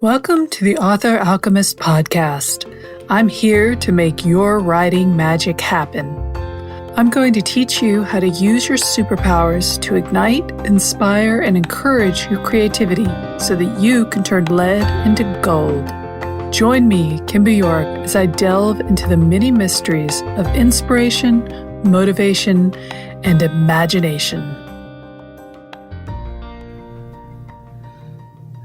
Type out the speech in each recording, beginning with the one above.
Welcome to the Author Alchemist podcast. I'm here to make your writing magic happen. I'm going to teach you how to use your superpowers to ignite, inspire, and encourage your creativity so that you can turn lead into gold. Join me, Kimber York, as I delve into the many mysteries of inspiration, motivation, and imagination.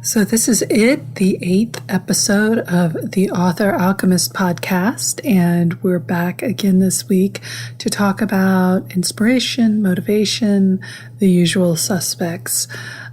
So this is it, the 8th episode of the Author Alchemist podcast, and we're back again this week to talk about inspiration, motivation, the usual suspects.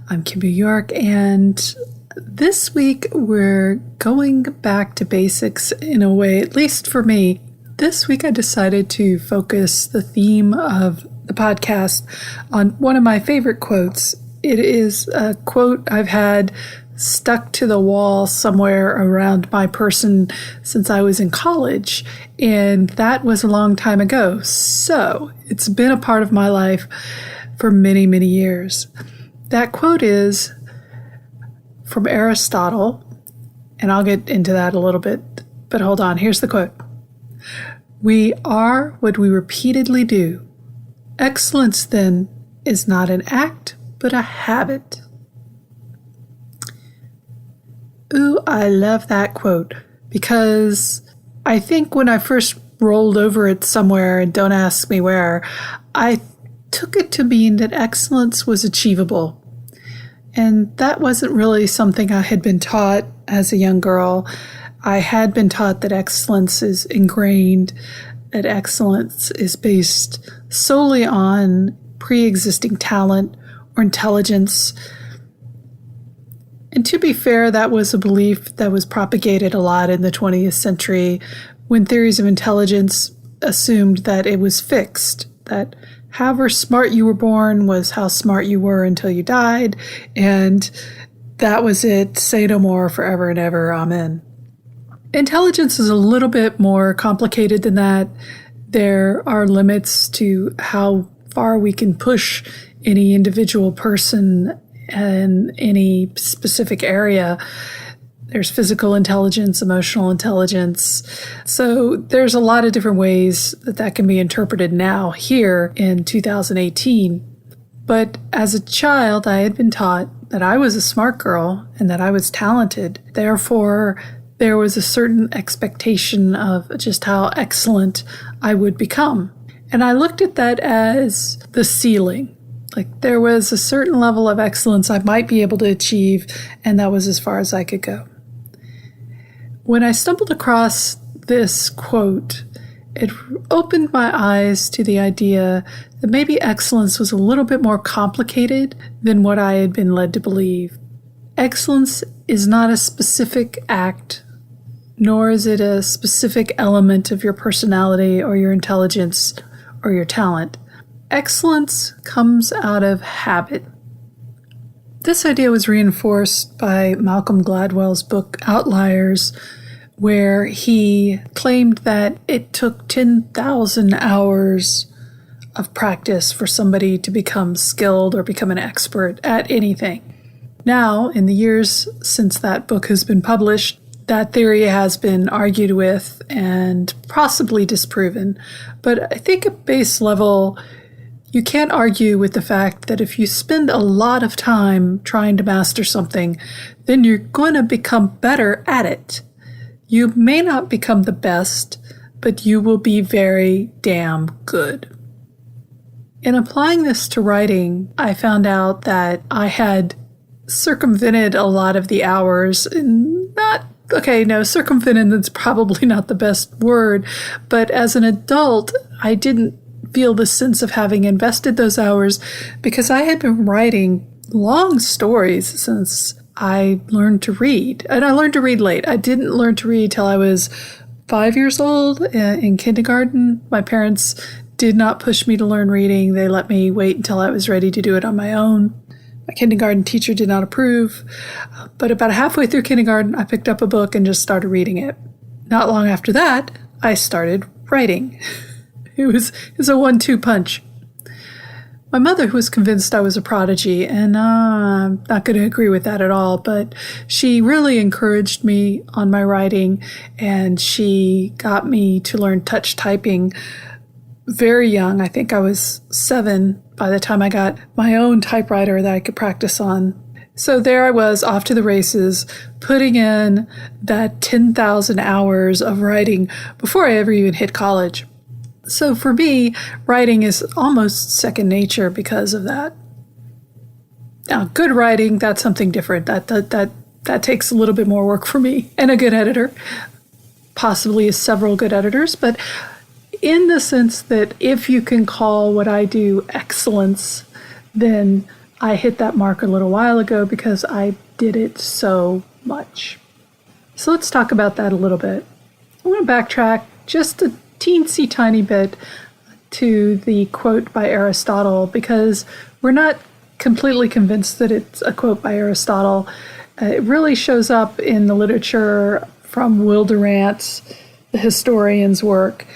I'm Kimber York, and this week we're going back to basics in a way, at least for me. This week I decided to focus the theme of the podcast on one of my favorite quotes. It is a quote I've had stuck to the wall somewhere around my person since I was in college, and that was a long time ago. So it's been a part of my life for many, many years. That quote is from Aristotle, and I'll get into that a little bit, but hold on, here's the quote. "We are what we repeatedly do. Excellence, then, is not an act, but a habit." Ooh, I love that quote because I think when I first rolled over it somewhere, and don't ask me where, I took it to mean that excellence was achievable. And that wasn't really something I had been taught as a young girl. I had been taught that excellence is ingrained, that excellence is based solely on pre-existing talent or intelligence. And to be fair, that was a belief that was propagated a lot in the 20th century when theories of intelligence assumed that it was fixed, that however smart you were born was how smart you were until you died, and that was it, say no more, forever and ever, amen. Intelligence is a little bit more complicated than that. There are limits to how far we can push any individual person in any specific area. There's physical intelligence, emotional intelligence. So there's a lot of different ways that can be interpreted now here in 2018. But as a child, I had been taught that I was a smart girl and that I was talented. Therefore, there was a certain expectation of just how excellent I would become. And I looked at that as the ceiling. Like there was a certain level of excellence I might be able to achieve, and that was as far as I could go. When I stumbled across this quote, it opened my eyes to the idea that maybe excellence was a little bit more complicated than what I had been led to believe. Excellence is not a specific act, nor is it a specific element of your personality or your intelligence or your talent. Excellence comes out of habit. This idea was reinforced by Malcolm Gladwell's book Outliers, where he claimed that it took 10,000 hours of practice for somebody to become skilled or become an expert at anything. Now, in the years since that book has been published, that theory has been argued with and possibly disproven. But I think at base level, you can't argue with the fact that if you spend a lot of time trying to master something, then you're going to become better at it. You may not become the best, but you will be very damn good. In applying this to writing, I found out that I had circumvented a lot of the hours. Circumvented is probably not the best word, but as an adult, I didn't feel the sense of having invested those hours because I had been writing long stories since I learned to read. And I learned to read late. I didn't learn to read till I was 5 years old in kindergarten. My parents did not push me to learn reading. They let me wait until I was ready to do it on my own. My kindergarten teacher did not approve. But about halfway through kindergarten, I picked up a book and just started reading it. Not long after that, I started writing. It was a 1-2 punch. My mother was convinced I was a prodigy, and I'm not going to agree with that at all, but she really encouraged me on my writing, and she got me to learn touch typing very young. I think I was 7 by the time I got my own typewriter that I could practice on. So there I was, off to the races, putting in that 10,000 hours of writing before I ever even hit college. So for me, writing is almost second nature because of that. Now, good writing, that's something different. That takes a little bit more work for me, and a good editor, possibly several good editors, but in the sense that if you can call what I do excellence, then I hit that mark a little while ago because I did it so much. So let's talk about that a little bit. I want to backtrack just a teensy tiny bit to the quote by Aristotle, because we're not completely convinced that it's a quote by Aristotle. It really shows up in the literature from Will Durant's, the historian's work.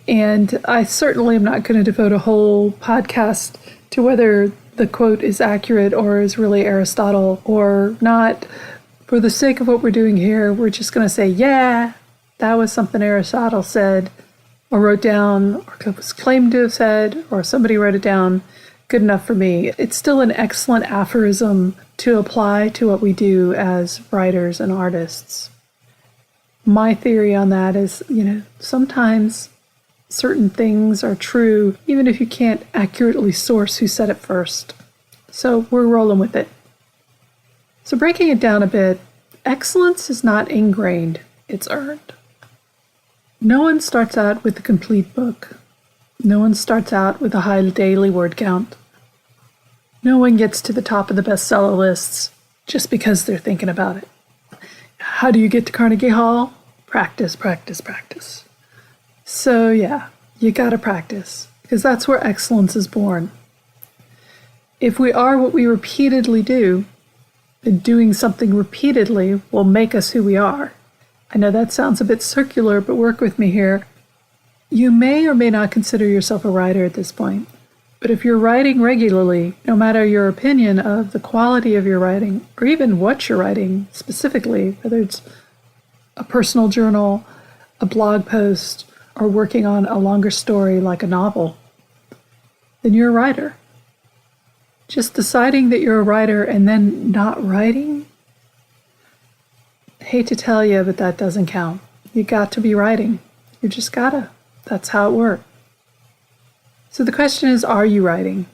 And I certainly am not going to devote a whole podcast to whether the quote is accurate or is really Aristotle or not. For the sake of what we're doing here, we're just going to say, yeah, that was something Aristotle said or wrote down or was claimed to have said, or somebody wrote it down. Good enough for me. It's still an excellent aphorism to apply to what we do as writers and artists. My theory on that is, sometimes certain things are true, even if you can't accurately source who said it first. So we're rolling with it. So breaking it down a bit, excellence is not ingrained, it's earned. No one starts out with a complete book. No one starts out with a high daily word count. No one gets to the top of the bestseller lists just because they're thinking about it. How do you get to Carnegie Hall? Practice, practice, practice. So yeah, you gotta practice, because that's where excellence is born. If we are what we repeatedly do, then doing something repeatedly will make us who we are. I know that sounds a bit circular, but work with me here. You may or may not consider yourself a writer at this point, but if you're writing regularly, no matter your opinion of the quality of your writing, or even what you're writing specifically, whether it's a personal journal, a blog post, or working on a longer story like a novel, then you're a writer. Just deciding that you're a writer and then not writing? I hate to tell you, but that doesn't count. You got to be writing. You just gotta. That's how it works. So the question is, are you writing?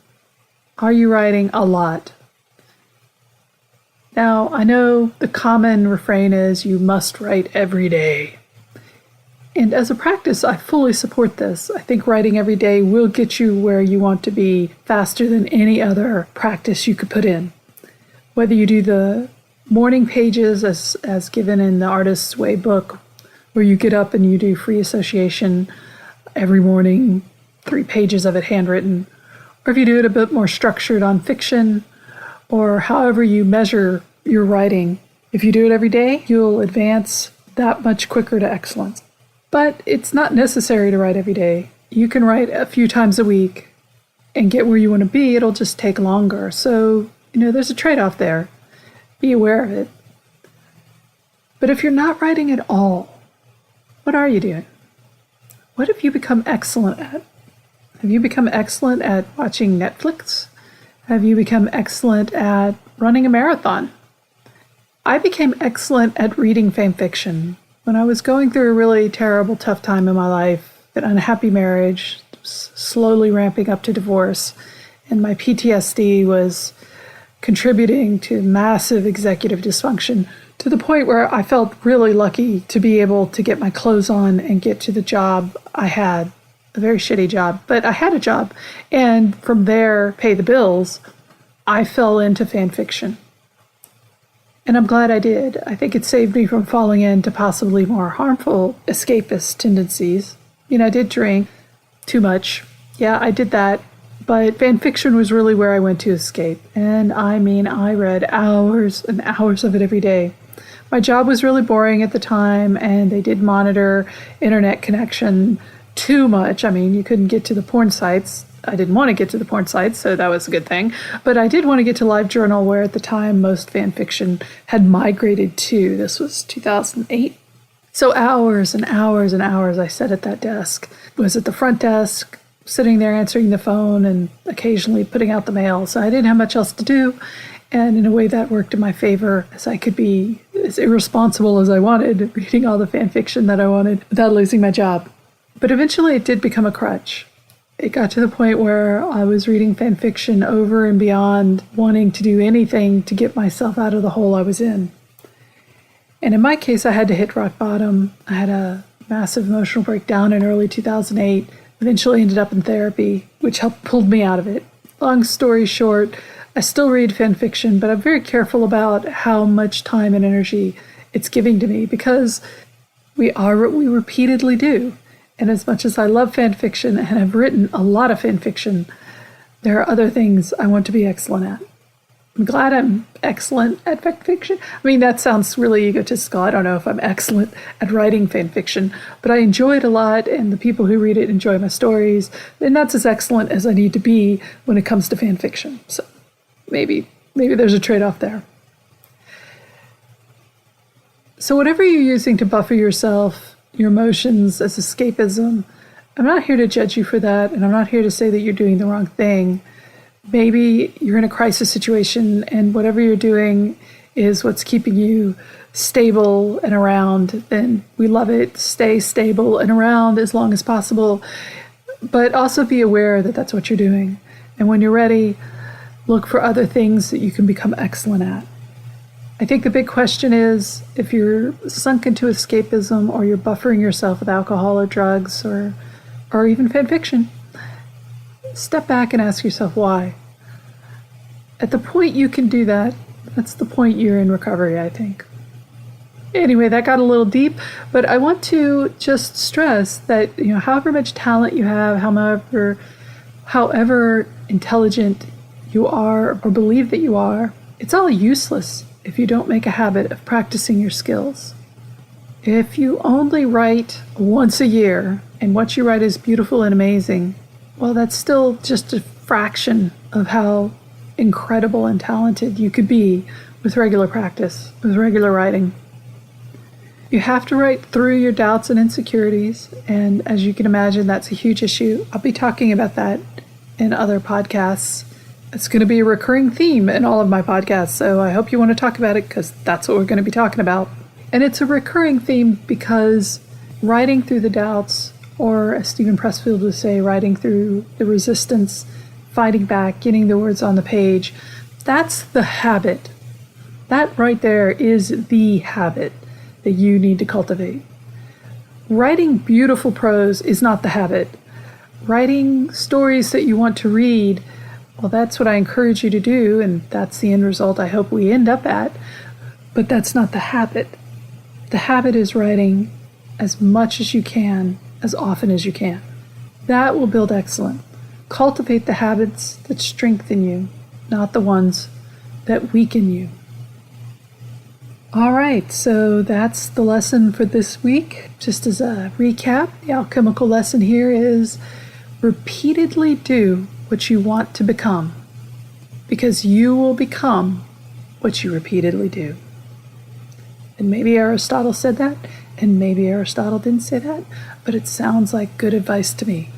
Are you writing a lot? Now, I know the common refrain is you must write every day. And as a practice, I fully support this. I think writing every day will get you where you want to be faster than any other practice you could put in. Whether you do the morning pages as given in the Artist's Way book, where you get up and you do free association every morning, 3 pages of it handwritten, or if you do it a bit more structured on fiction, or however you measure your writing, if you do it every day, you'll advance that much quicker to excellence. But it's not necessary to write every day. You can write a few times a week and get where you want to be. It'll just take longer. So, there's a trade-off there. Be aware of it. But if you're not writing at all, what are you doing? What have you become excellent at? Have you become excellent at watching Netflix? Have you become excellent at running a marathon? I became excellent at reading fan fiction. When I was going through a really terrible, tough time in my life, an unhappy marriage, slowly ramping up to divorce, and my PTSD was contributing to massive executive dysfunction, to the point where I felt really lucky to be able to get my clothes on and get to the job I had. A very shitty job, but I had a job. And from there, pay the bills, I fell into fan fiction. And I'm glad I did. I think it saved me from falling into possibly more harmful escapist tendencies. I did drink too much. Yeah, I did that. But fan fiction was really where I went to escape. And I read hours and hours of it every day. My job was really boring at the time, and they did monitor internet connection too much. You couldn't get to the porn sites. I didn't want to get to the porn sites, so that was a good thing. But I did want to get to LiveJournal, where at the time most fan fiction had migrated to. This was 2008. So hours and hours and hours I sat at that desk. Was at the front desk, sitting there answering the phone and occasionally putting out the mail. So I didn't have much else to do. And in a way that worked in my favor, as I could be as irresponsible as I wanted, reading all the fan fiction that I wanted without losing my job. But eventually it did become a crutch. It got to the point where I was reading fan fiction over and beyond wanting to do anything to get myself out of the hole I was in. And in my case, I had to hit rock bottom. I had a massive emotional breakdown in early 2008, eventually ended up in therapy, which helped pull me out of it. Long story short, I still read fan fiction, but I'm very careful about how much time and energy it's giving to me, because we are what we repeatedly do. And as much as I love fan fiction and have written a lot of fan fiction, there are other things I want to be excellent at. I'm glad I'm excellent at fan fiction. I mean, that sounds really egotistical. I don't know if I'm excellent at writing fan fiction, but I enjoy it a lot, and the people who read it enjoy my stories. And that's as excellent as I need to be when it comes to fan fiction. So maybe there's a trade-off there. So whatever you're using to buffer yourself, your emotions as escapism, I'm not here to judge you for that, and I'm not here to say that you're doing the wrong thing. Maybe you're in a crisis situation, and whatever you're doing is what's keeping you stable and around. Then we love it. Stay stable and around as long as possible, but also be aware that that's what you're doing. And when you're ready, look for other things that you can become excellent at. I think the big question is, if you're sunk into escapism, or you're buffering yourself with alcohol or drugs or even fan fiction, step back and ask yourself why. At the point you can do that, that's the point you're in recovery, I think. Anyway, that got a little deep, but I want to just stress that, however much talent you have, however intelligent you are or believe that you are, it's all useless if you don't make a habit of practicing your skills. If you only write once a year and what you write is beautiful and amazing, well, that's still just a fraction of how incredible and talented you could be with regular practice, with regular writing. You have to write through your doubts and insecurities, and as you can imagine, that's a huge issue. I'll be talking about that in other podcasts. It's going to be a recurring theme in all of my podcasts, so I hope you want to talk about it, because that's what we're going to be talking about. And it's a recurring theme because writing through the doubts, or as Stephen Pressfield would say, writing through the resistance, fighting back, getting the words on the page, that's the habit. That right there is the habit that you need to cultivate. Writing beautiful prose is not the habit. Writing stories that you want to read, well, that's what I encourage you to do, and that's the end result I hope we end up at, but that's not the habit. The habit is writing as much as you can, as often as you can. That will build excellence. Cultivate the habits that strengthen you, not the ones that weaken you. All right, so that's the lesson for this week. Just as a recap, the alchemical lesson here is repeatedly do what you want to become, because you will become what you repeatedly do. And maybe Aristotle said that, and maybe Aristotle didn't say that, but it sounds like good advice to me.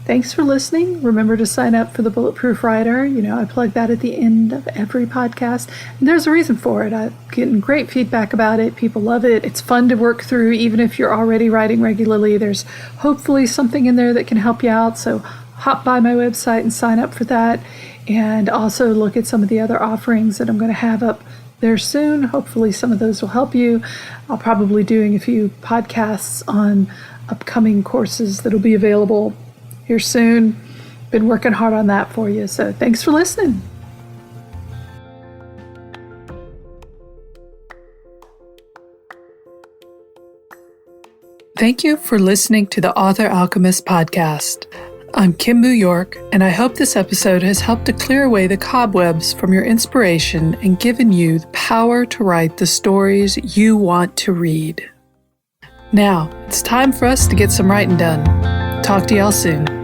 Thanks for listening. Remember to sign up for the Bulletproof Writer. I plug that at the end of every podcast, and there's a reason for it. I'm getting great feedback about it. People love it. It's fun to work through, even if you're already writing regularly. There's hopefully something in there that can help you out, so hop by my website and sign up for that, and also look at some of the other offerings that I'm going to have up there soon. Hopefully some of those will help you. I'll probably doing a few podcasts on upcoming courses that'll be available here soon. Been working hard on that for you. So thanks for listening. Thank you for listening to the Author Alchemist podcast. I'm Kim Boo York, and I hope this episode has helped to clear away the cobwebs from your inspiration and given you the power to write the stories you want to read. Now, it's time for us to get some writing done. Talk to y'all soon.